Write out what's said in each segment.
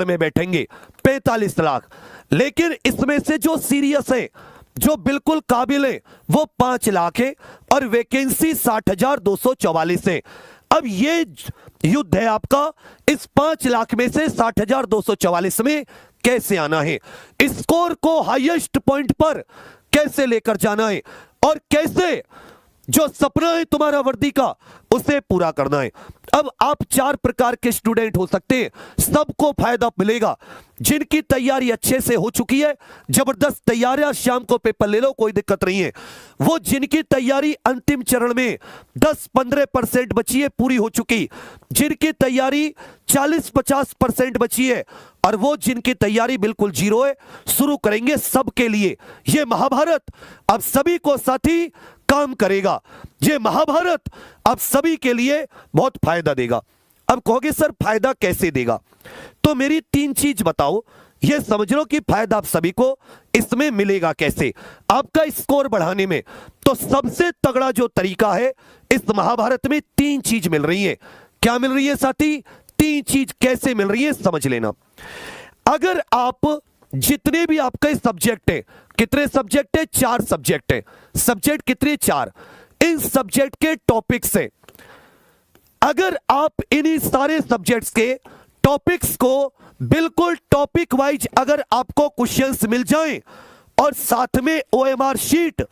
में बैठेंगे 45 लाख, लेकिन इसमें से जो सीरियस है, जो बिल्कुल काबिल है, वो 5 लाख है और वैकेंसी 60,244 है। अब ये युद्ध है आपका, इस 5 लाख में से 60,244 में कैसे आना है, स्कोर को हाईएस्ट पॉइंट पर कैसे लेकर जाना है और कैसे जो सपना है तुम्हारा वर्दी का उसे पूरा करना है। अब आप 4 प्रकार के स्टूडेंट हो सकते हैं, सबको फायदा मिलेगा। जिनकी तैयारी अच्छे से हो चुकी है, जबरदस्त तैयार है, शाम को पेपर ले लो, कोई दिक्कत नहीं है। वो जिनकी तैयारी अंतिम चरण में 10-15% बची है, पूरी हो चुकी, जिनकी तैयारी 40-50% बची है, और वो जिनकी तैयारी बिल्कुल जीरो है, शुरू करेंगे सबके लिए ये महाभारत। अब सभी को साथी काम करेगा, ये महाभारत अब सभी के लिए बहुत फायदा देगा। अब कहोगे सर फायदा कैसे देगा, तो मेरी 3 चीज बताओ, ये समझ लो कि फायदा आप सभी को इसमें मिलेगा कैसे, आपका स्कोर बढ़ाने में। तो सबसे तगड़ा जो तरीका है, इस महाभारत में 3 चीज मिल रही है। क्या मिल रही है साथी? 3 चीज कैसे मिल रही है समझ लेना। अगर आप जितने भी आपके सब्जेक्ट है, कितने सब्जेक्ट है? 4 सब्जेक्ट है। सब्जेक्ट कितने? 4। इन सब्जेक्ट के टॉपिक्स है, अगर आप इन्हीं सारे सब्जेक्ट्स के टॉपिक्स को बिल्कुल टॉपिक वाइज अगर आपको क्वेश्चंस मिल जाएं और साथ में ओएमआर शीट,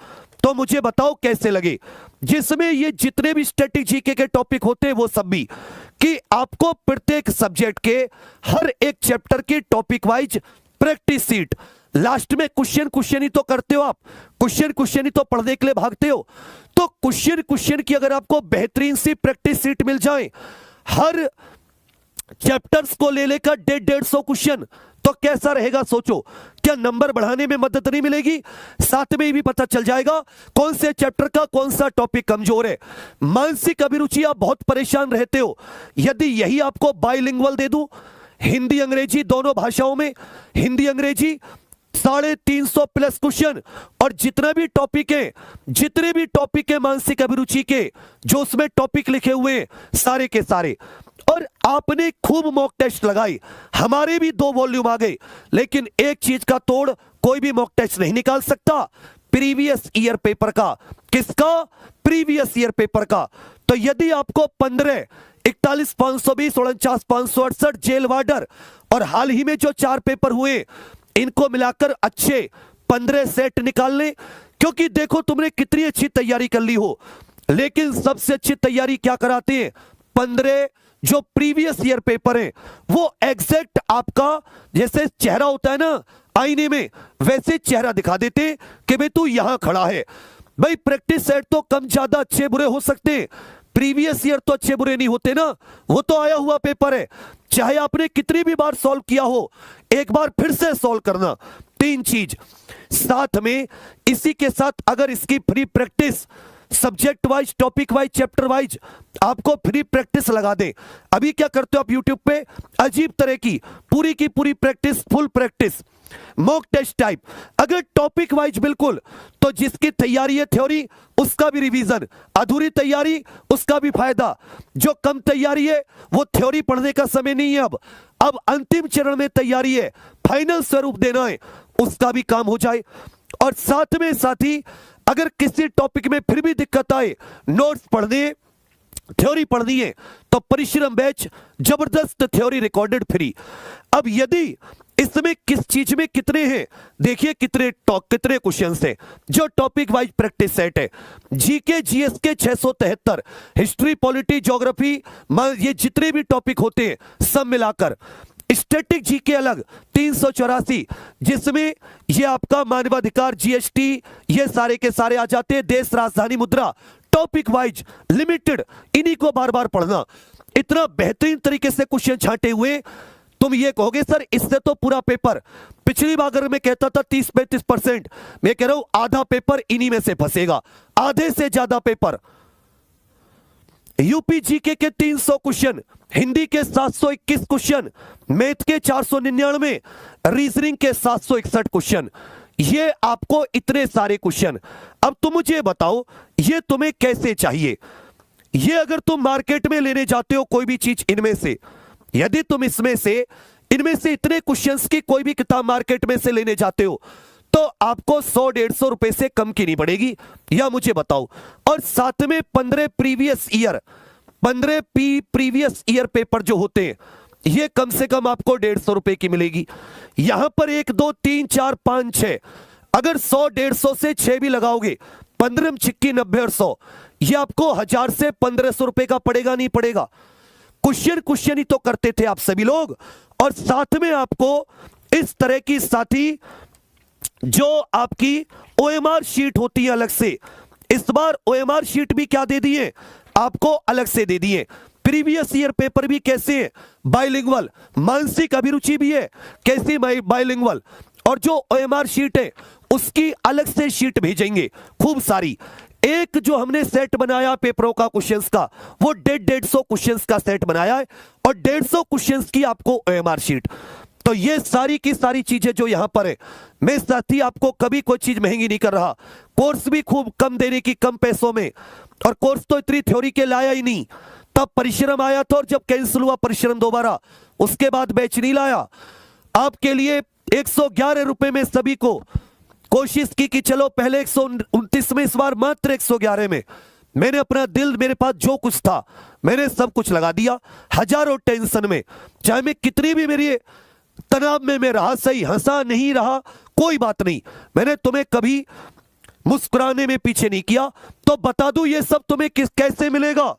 तो मुझे बताओ कैसे लगे, जिसमें ये जितने भी स्टैटिक जीके के टॉपिक होते हैं वो सब भी, कि आपको प्रत्येक सब्जेक्ट के हर एक चैप्टर के topic wise practice seat, last में क्वेश्चन ही तो करते हो आप, क्वेश्चन ही तो पढ़ने के लिए भागते हो। तो क्वेश्चन की अगर आपको बेहतरीन सी प्रैक्टिस सीट मिल जाए, हर चैप्टर्स को ले लेकर 150 क्वेश्चन, तो कैसा रहेगा सोचो। क्या नंबर बढ़ाने में मदद नहीं मिलेगी? साथ में ही भी पता चल जाएगा कौन से चैप्टर का कौन सा टॉपिक कमजोर है। मानसिक अभिरुचि, आप बहुत परेशान रहते हो, यदि यही आपको बाइलिंगुअल दे दूं, हिंदी अंग्रेजी दोनों भाषाओं में, हिंदी अंग्रेजी 350 प्लस क्वेश्चन, और जितने भी टॉपिक है मानसिक अभिरुचि के, जो उसमें टॉपिक लिखे हुए हैं सारे के सारे, और आपने खूब मॉक टेस्ट लगाई, हमारे भी 2 वॉल्यूम आ गए, लेकिन एक चीज का तोड़ कोई भी मॉक टेस्ट नहीं निकाल सकता, प्रीवियस ईयर पेपर का। किसका? प्रीवियस ईयर पेपर का। तो यदि आपको 15, 41, 520, 49, 568 जेल वार्डर और हाल ही में जो 4 पेपर हुए, इनको मिलाकर अच्छे 15 सेट निकालने, क्योंकि देखो तुमने कितनी अच्छी तैयारी कर ली हो, लेकिन सबसे अच्छी तैयारी क्या कराते हैं? 15 जो प्रीवियस ईयर पेपर है, वो एग्जैक्ट आपका जैसे चेहरा होता है ना आईने में, वैसे चेहरा दिखा देते कि भाई तू यहां खड़ा है। भाई प्रैक्टिस सेट तो कम ज्यादा अच्छे बुरे हो सकते हैं, प्रीवियस ईयर तो अच्छे बुरे नहीं होते ना, वो तो आया हुआ पेपर है, चाहे आपने कितनी भी बार सॉल्व किया हो, एक बार फिर से सॉल्व करना। 3 चीज साथ में, इसी के साथ अगर इसकी free practice subject wise, topic wise, chapter wise आपको फ्री प्रैक्टिस लगा दे। अभी क्या करते हो आप यूट्यूब पे अजीब तरह की पूरी practice, full practice, mock test type. अगर टॉपिक वाइज बिल्कुल, तो जिसकी तैयारी है थ्योरी उसका भी रिवीजन, अधूरी तैयारी उसका भी फायदा, जो कम तैयारी है वो थ्योरी पढ़ने का समय नहीं है, अब अंतिम चरण में तैयारी है, फाइनल स्वरूप देना है, उसका भी काम हो जाए। और साथ में साथी अगर किसी टॉपिक में फिर भी दिक्कत आए, नोट्स पढ़ने, थ्योरी पढ़नी है, तो परिश्रम बैच, जबरदस्त थ्योरी रिकॉर्डेड फ्री। अब यदि इसमें किस चीज में कितने हैं, देखिए कितने क्वेश्चंस हैं, जो टॉपिक वाइज प्रैक्टिस सेट है, जीके जीएस के 673, हिस्ट्री, पॉलिटी, ज्योग्राफी, ये जितने भी टॉपिक होते हैं सब मिलाकर, स्टैटिक जीके अलग 384, जिसमें ये आपका मानवाधिकार, जीएसटी, ये सारे के सारे आ जाते हैं, देश, राजधानी, मुद्रा, टॉपिक वाइज लिमिटेड, इन्हीं को बार बार पढ़ना। इतना बेहतरीन तरीके से क्वेश्चन छांटे हुए, तुम ये कहोगे सर इससे तो पूरा पेपर, पिछली बार अगर मैं कहता था 30-35%, मैं कह रहा हूं आधा पेपर इन्हीं में से फंसेगा, आधे से ज्यादा पेपर। यूपी जीके के 300 क्वेश्चन, हिंदी के 721 क्वेश्चन, मैथ के 499, रीजनिंग के 761 क्वेश्चन, ये आपको इतने सारे क्वेश्चन। अब तुम मुझे बताओ ये तुम्हें कैसे चाहिए? ये अगर तुम मार्केट में लेने जाते हो कोई भी चीज इनमें से, यदि तुम इसमें से इनमें से इतने क्वेश्चंस की कोई भी किताब मार्केट में से लेने जाते हो तो आपको 100-150 रुपए से कम की नहीं पड़ेगी, या मुझे बताओ। और साथ में 15 प्रीवियस ईयर पेपर जो होते हैं ये कम से कम आपको 150 रुपए की मिलेगी। यहां पर 1 2 3 4 5 6, अगर 100-150 से 6 भी लगाओगे, 15 छिक्की 90 और 100, ये आपको 1000 से 1500 रुपए का पड़ेगा, नहीं पड़ेगा? क्वेश्चन ही तो करते थे आप सभी लोग। और साथ में आपको इस तरह की साथी जो आपकी OMR शीट होती है अलग से, इस बार OMR शीट भी क्या दे दिए आपको, अलग से दे दिए। प्रीवियस ईयर पेपर भी कैसे है, बाइलिंगुअल। मानसिक अभिरुचि भी है कैसी, बाइलिंगुअल। और जो OMR शीट है उसकी अलग से शीट भेजेंगे खूब सारी। एक जो हमने सेट बनाया पेपरों का क्वेश्चंस का, वो 150 क्वेश्चंस का सेट बनाया है और 150 क्वेश्चंस की आपको OMR शीट। तो ये सारी की सारी चीजें जो यहां पर है, मैं साथी आपको कभी कोई चीज महंगी नहीं कर रहा। कोर्स भी खूब कम देने की, कम पैसों में। और कोर्स तो इतनी थ्योरी के लाया ही नहीं, तब परिश्रम आया था, और जब कैंसिल हुआ परिश्रम दोबारा, उसके बाद बैच नहीं लाया। आपके लिए 111 रुपए में सभी को कोशिश की कि चलो पहले 129 में, इस बार मात्र 111 में। मैंने अपना दिल, मेरे पास जो कुछ था मैंने सब कुछ लगा दिया। हजारों टेंशन में, चाहे मैं कितनी भी मेरी तनाव में मैं रहा, सही हंसा नहीं रहा कोई बात नहीं, मैंने तुम्हें कभी मुस्कुराने में पीछे नहीं किया। तो बता दूं ये सब तुम्हें कैसे मिलेगा?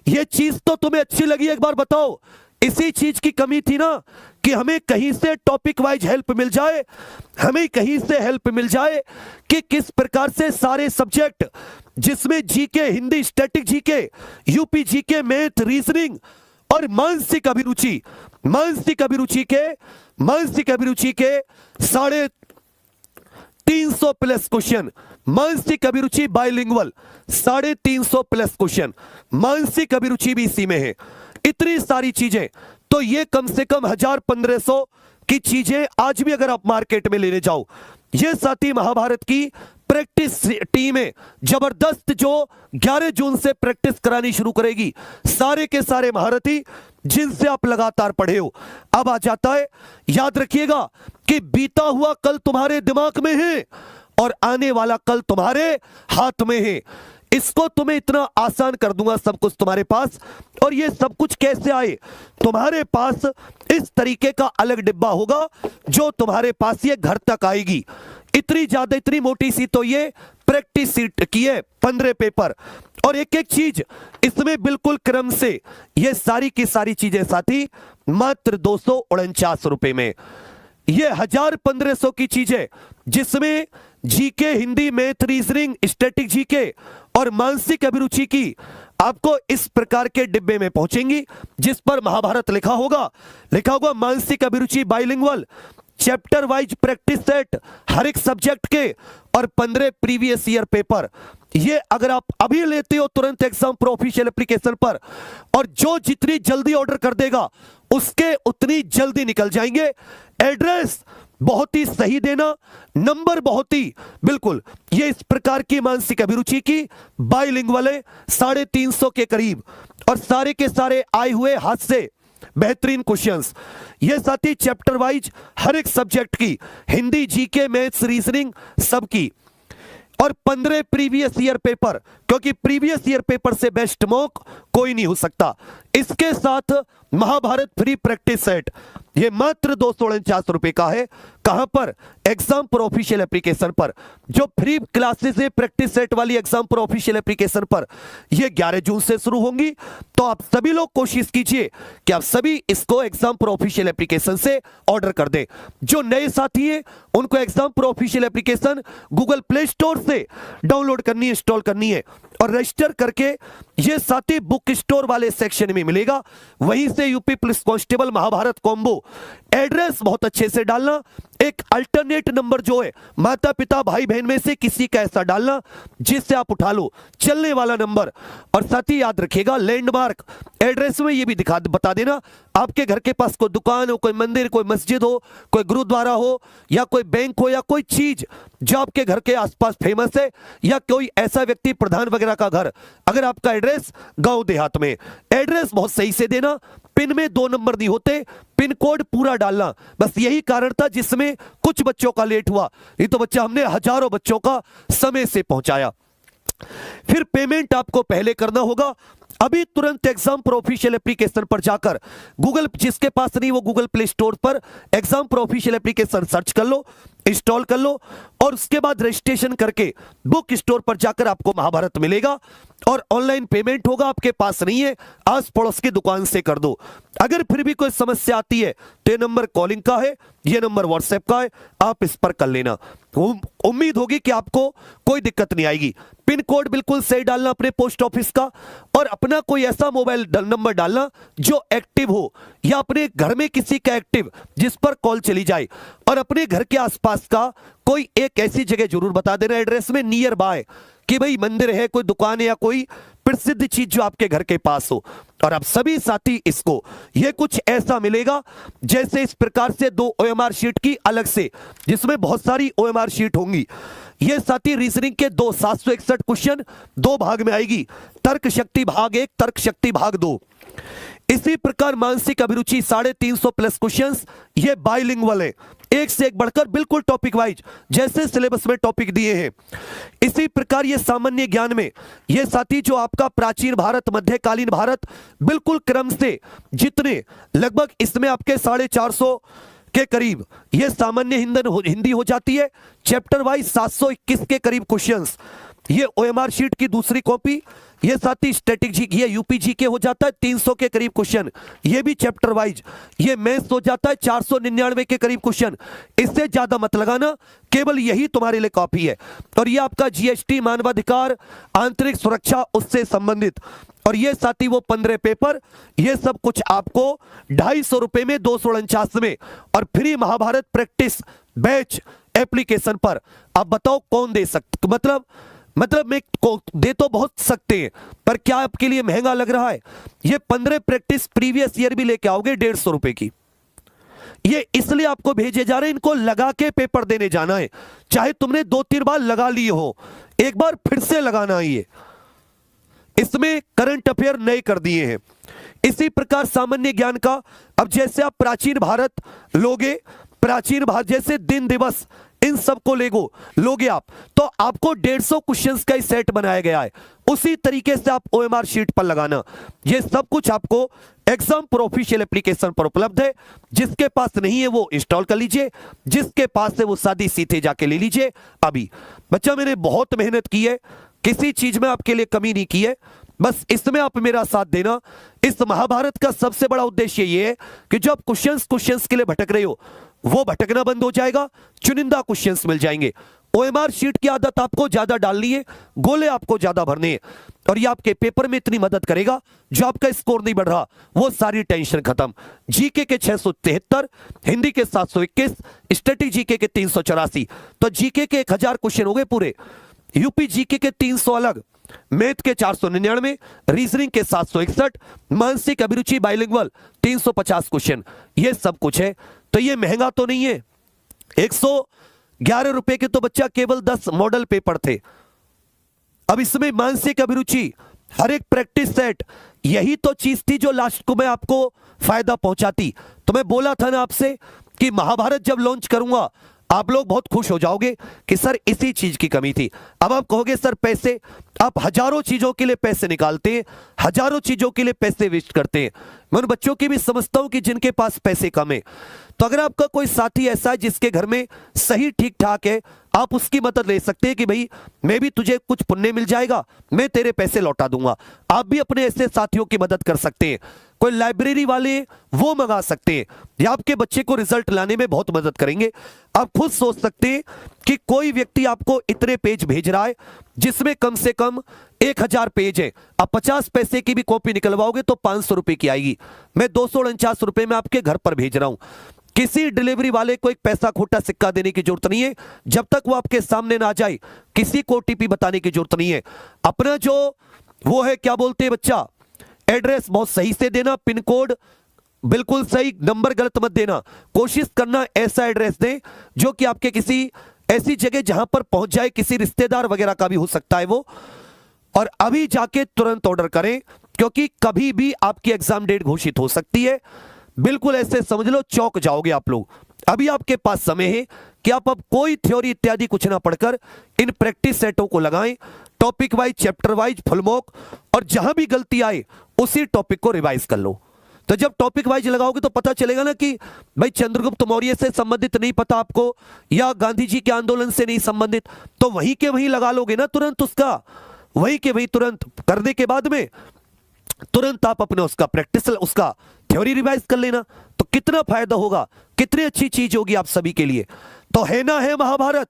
ये चीज तो तुम्हें अच्छी लगी, एक बार बताओ। इसी चीज की कमी थी ना कि हमें कहीं से टॉपिक वाइज हेल्प मिल जाए, हमें कहीं से हेल्प मिल जाए कि किस प्रकार से सारे सब्जेक्ट, जिसमें GK, Hindi, static GK, UP GK, math, reasoning और मानसिक अभिरुचि के 350 प्लस क्वेश्चन, मानसिक अभिरुचि बाइलिंगुअल 350 प्लस क्वेश्चन, मानसिक अभिरुचि भी इसी में है। इतनी सारी चीजें, तो ये कम से कम 1000-1500 की चीजें आज भी अगर आप मार्केट में लेने जाओ, ये साथी महाभारत की प्रैक्टिस टीम है जबरदस्त, जो 11 जून से प्रैक्टिस करानी शुरू करेगी। सारे के सारे महारथी जिनसे आप लगातार पढ़े हो। अब आ जाता है, याद रखिएगा कि बीता हुआ कल तुम्हारे दिमाग में है और आने वाला कल तुम्हारे हाथ में है। इसको तुम्हें इतना आसान कर दूंगा सब कुछ तुम्हारे पास। और ये सब कुछ कैसे आए? तुम्हारे पास इस तरीके का अलग डिब्बा होगा जो तुम्हारे पास ये घर तक आएगी। इतनी ज्यादा, इतनी मोटी सी तो ये प्रैक्टिस सीट की है, 15 पेपर, और एक एक चीज इसमें बिल्कुल क्रम से। ये सारी की सारी चीजें साथी मात्र 249 रुपए में। ये 1000-1500 की चीजें जिसमें GK, Hindi, math, reasoning, static GK और मानसिक अभिरुचि की आपको इस प्रकार के डिब्बे में पहुंचेंगी, जिस पर महाभारत लिखा होगा मानसिक अभिरुचि bilingual, chapter wise practice set हर एक सब्जेक्ट के, और 15 प्रीवियस ईयर पेपर। ये अगर आप अभी लेते हो तुरंत एग्जाम प्रो ऑफिशियल एप्लीकेशन पर, और जो जितनी जल्दी ऑर्डर कर देगा उसके उतनी जल्दी निकल जाएंगे। एड्रेस बहुत ही सही देना, नंबर बहुत ही बिल्कुल। ये इस प्रकार की मानसिक अभिरुचि की बाइलिंगुअल है 350 के करीब, और सारे के सारे आए हुए हाथ से बेहतरीन क्वेश्चंस। ये साथी चैप्टर वाइज हर एक सब्जेक्ट की, हिंदी, जीके, मैथ्स, रीजनिंग सबकी, और 15 प्रीवियस ईयर पेपर, क्योंकि प्रीवियस ईयर पेपर से बेस्ट मॉक कोई नहीं हो सकता। इसके साथ महाभारत फ्री प्रैक्टिस सेट, ये मात्र 249 रुपए का है। कहां पर? एग्जाम प्रो ऑफिशियल एप्लीकेशन पर। जो फ्री क्लासेस है प्रैक्टिस सेट वाली एग्जाम प्रो ऑफिशियल एप्लीकेशन पर, ये 11 जून से शुरू होंगी। तो आप सभी लोग कोशिश कीजिए कि आप सभी इसको एग्जाम प्रो ऑफिशियल एप्लीकेशन से ऑर्डर कर दें। जो नए साथी हैं उनको exam pro official application Google play store से डाउनलोड करनी है, इंस्टॉल करनी है, और रजिस्टर करके ये साथी बुक स्टोर वाले सेक्शन में मिलेगा। वहीं से UP police constable Mahabharat combo, address बहुत अच्छे से डालना, एक अल्टरनेट नंबर जो है माता पिता भाई बहन में से किसी का ऐसा डालना जिससे आप उठा लो, चलने वाला नंबर। और साथ ही याद रखिएगा लैंडमार्क एड्रेस में ये भी बता देना, आपके घर के पास कोई दुकान हो, कोई मंदिर, कोई मस्जिद हो, कोई गुरुद्वारा हो, या कोई बैंक हो, या कोई चीज जो आपके घर के आसपास फेमस है, या कोई ऐसा व्यक्ति प्रधान वगैरह का घर, अगर आपका एड्रेस गांव देहात में, एड्रेस बहुत सही से देना, पिन में 2 नंबर नहीं होते, पिन कोड पूरा डालना। बस यही कारण था जिसमें कुछ बच्चों का लेट हुआ, ये तो बच्चा हमने हजारों बच्चों का समय से पहुंचाया। फिर पेमेंट आपको पहले करना होगा। अभी तुरंत एग्जाम प्रो ऑफिशियल एप्लीकेशन पर जाकर गूगल, जिसके पास नहीं वो गूगल प्ले स्टोर पर exam pro official application search कर लो, इंस्टॉल कर लो, और उसके बाद रजिस्ट्रेशन करके बुक स्टोर पर जाकर आपको महाभारत मिलेगा और ऑनलाइन पेमेंट होगा। आपके पास नहीं है, आस पड़ोस की दुकान से कर दो। अगर फिर भी कोई समस्या आती है तो ये नंबर कॉलिंग का है, ये नंबर व्हाट्सएप का है, आप इस पर कर लेना। उम्मीद होगी कि आपको कोई दिक्कत नहीं आएगी। पिन कोड बिल्कुल सही डालना अपने पोस्ट ऑफिस का, और अपना कोई ऐसा मोबाइल नंबर डालना जो एक्टिव हो, या अपने घर में किसी का एक्टिव जिस पर कॉल चली जाए, और अपने घर के आसपास का कोई एक ऐसी जगह जरूर बता देना एड्रेस में नियर बाय कि भाई मंदिर है, कोई दुकान है, या कोई प्रसिद्ध चीज जो आपके घर के पास हो। और आप सभी साथी इसको, ये कुछ ऐसा मिलेगा जैसे इस प्रकार से 2 OMR शीट की अलग से, जिसमें बहुत सारी OMR शीट होंगी। ये साथी रीजनिंग के 761 क्वेश्चन 2 भाग में आएगी, तर्क शक्ति भाग 1, तर्क शक्ति भाग 2। इसी प्रकार मानसिक अभिरुचि 350 प्लस क्वेश्चंस, ये बाइलिंगुअल है, एक से एक बढ़कर बिल्कुल टॉपिक वाइज जैसे सिलेबस में टॉपिक दिए हैं। इसी प्रकार ये सामान्य ज्ञान में ये साथी जो आपका प्राचीन भारत, मध्यकालीन भारत, बिल्कुल क्रम से जितने लगभग इसमें आपके 450 के करीब ये सामान्य हिंदी हो जाती है। चैप्टर वाइज 721 के करीब क्वेश्चंस, ये OMR शीट की दूसरी कॉपी। ये साथी स्टैटिक जी, ये यूपी जी के हो जाता है 300 के करीब क्वेश्चन, ये भी चैप्टर वाइज। ये मैथ्स हो जाता है 499 के करीब क्वेश्चन। इससे ज्यादा मत लगाना, केवल यही तुम्हारे लिए कॉपी है। और ये आपका GST, मानवाधिकार, आंतरिक सुरक्षा, उससे संबंधित। और ये साथी वो 15 पेपर, ये सब कुछ आपको 250 रुपए में 249 में, और free Mahabharat practice batch application पर। आप बताओ कौन दे सकते, मतलब मैं दे तो बहुत सकते हैं, पर क्या आपके लिए महंगा लग रहा है? ये 15 प्रैक्टिस प्रीवियस ईयर भी लेके आओगे 150 रुपए की। ये इसलिए आपको भेजे जा रहे हैं, इनको लगा के पेपर देने जाना है। चाहे तुमने 2-3 बार लगा लिए हो, एक बार फिर से लगाना है। ये इसमें करंट अफेयर नए कर दिए हैं। इसी प्रकार सामान्य ज्ञान का, अब जैसे आप प्राचीन भारत लोगे, प्राचीन भारत जैसे दिन दिवस, इन सबको लोगे आप, तो आपको 150 क्वेश्चंस का ही सेट बनाया गया है। उसी तरीके से आप OMR शीट पर लगाना। ये सब कुछ आपको एग्जाम प्रो ऑफिशियल एप्लीकेशन पर उपलब्ध है। जिसके पास नहीं है वो इंस्टॉल कर लीजिए, जिसके पास है वो सादी सीधे जाके ले लीजिए। अभी बच्चा मैंने बहुत मेहनत की है, किसी चीज में आपके लिए कमी नहीं की है, बस इसमें आप मेरा साथ देना। इस महाभारत का सबसे बड़ा उद्देश्य ये है कि जो आप क्वेश्चंस के लिए भटक रहे हो, वो भटकना बंद हो जाएगा, चुनिंदा क्वेश्चंस मिल जाएंगे। OMR शीट की आदत आपको ज्यादा डालनी है, गोले आपको ज्यादा भरने हैं, और ये आपके पेपर में इतनी मदद करेगा। जो आपका स्कोर नहीं बढ़ रहा, वो सारी टेंशन खत्म। जीके के 673, हिंदी के 721, स्टैटिक जीके के 384, तो जीके के 1000 क्वेश्चन हो गए पूरे। यूपी जीके के 300 अलग, मैथ के 499, रीजनिंग के 761, मानसिक अभिरुचि बाइलिंगुअल 350 क्वेश्चन। ये सब कुछ है, तो ये महंगा तो नहीं है। 111 रुपए के तो बच्चा केवल 10 मॉडल पेपर थे। अब इसमें मानसिक अभिरुचि, हर एक प्रैक्टिस सेट, यही तो चीज थी जो लास्ट को मैं आपको फायदा पहुंचाती। तो मैं बोला था ना आपसे कि महाभारत जब लॉन्च करूंगा आप लोग बहुत खुश हो जाओगे कि सर इसी चीज की कमी थी। अब आप कहोगे सर पैसे, आप हजारों चीजों के लिए पैसे निकालते हैं, हजारों चीजों के लिए पैसे वेस्ट करते हैं। मैं उन बच्चों की भी समझता हूं कि जिनके पास पैसे कम है। तो अगर आपका कोई साथी ऐसा है जिसके घर में सही ठीक ठाक है, आप उसकी मदद ले सकते हैं कि भाई मैं भी तुझे कुछ पुण्य मिल जाएगा, मैं तेरे पैसे लौटा दूंगा। आप भी अपने ऐसे साथियों की मदद कर सकते हैं। कोई लाइब्रेरी वाले वो मंगा सकते हैं, या आपके बच्चे को रिजल्ट लाने में बहुत मदद करेंगे। आप खुद सोच सकते हैं कि कोई व्यक्ति आपको इतने पेज भेज रहा है जिसमें कम से कम 1000 पेज है, आप 50 पैसे की भी कॉपी निकलवाओगे तो 500 रुपए की आएगी। मैं 249 रुपए में आपके घर पर भेज रहा हूं। किसी डिलीवरी वाले को एक पैसा खोटा सिक्का देने की जरूरत नहीं है, जब तक वो आपके सामने ना जाए। किसी को OTP बताने की जरूरत नहीं है। अपना जो वो है, क्या बोलते हैं बच्चा, एड्रेस बहुत सही से देना, पिन कोड बिल्कुल सही, नंबर गलत मत देना। कोशिश करना ऐसा एड्रेस दें जो कि आपके किसी ऐसी जगह जहां पर पहुंच जाए, किसी रिश्तेदार वगैरह का भी हो सकता है वो। और अभी जाके तुरंत ऑर्डर करें, क्योंकि कभी भी आपकी एग्जाम डेट घोषित हो सकती है। बिल्कुल ऐसे समझ लो, चौंक जाओगे आप लोग। अभी आपके पास समय है कि आप अब कोई थ्योरी इत्यादि कुछ ना पढ़कर इन प्रैक्टिस सेटों को लगाएं, topic wise, chapter wise, full mock, और जहां भी गलती आए उसी टॉपिक को रिवाइज कर लो। तो जब टॉपिक वाइज लगाओगे तो पता चलेगा ना कि भाई चंद्रगुप्त मौर्य से संबंधित नहीं पता आपको, या गांधी जी के आंदोलन से नहीं संबंधित, तो वहीं के वहीं लगा लोगे ना तुरंत उसका, वहीं के वहीं तुरंत करने के बाद में तुरंत आप अपने उसका प्रैक्टिस, उसका थ्योरी रिवाइज कर लेना। तो कितना फायदा होगा, कितनी अच्छी चीज होगी आप सभी के लिए। तो है ना, है महाभारत।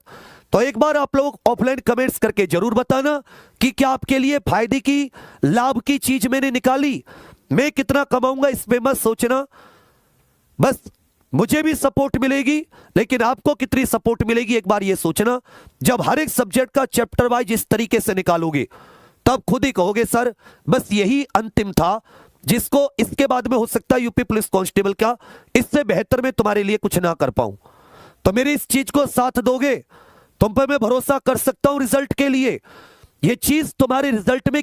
तो एक बार आप लोग ऑफलाइन कमेंट्स करके जरूर बताना कि क्या आपके लिए फायदे की, लाभ की चीज मैंने निकाली। मैं कितना कमाऊंगा इसमें मत सोचना, बस मुझे भी सपोर्ट मिलेगी, लेकिन आपको कितनी सपोर्ट मिलेगी एक बार ये सोचना। जब हर एक सब्जेक्ट का चैप्टर वाइज इस तरीके से निकालोगे तब खुद ही कहोगे सर बस यही अंतिम था, जिसको इसके बाद में हो सकता है यूपी पुलिस कांस्टेबल का, इससे बेहतर मैं तुम्हारे लिए कुछ ना कर पाऊं। तो मेरी इस चीज को साथ दोगे, तुम पर मैं भरोसा कर सकता हूं रिजल्ट के लिए। यह चीज तुम्हारे रिजल्ट में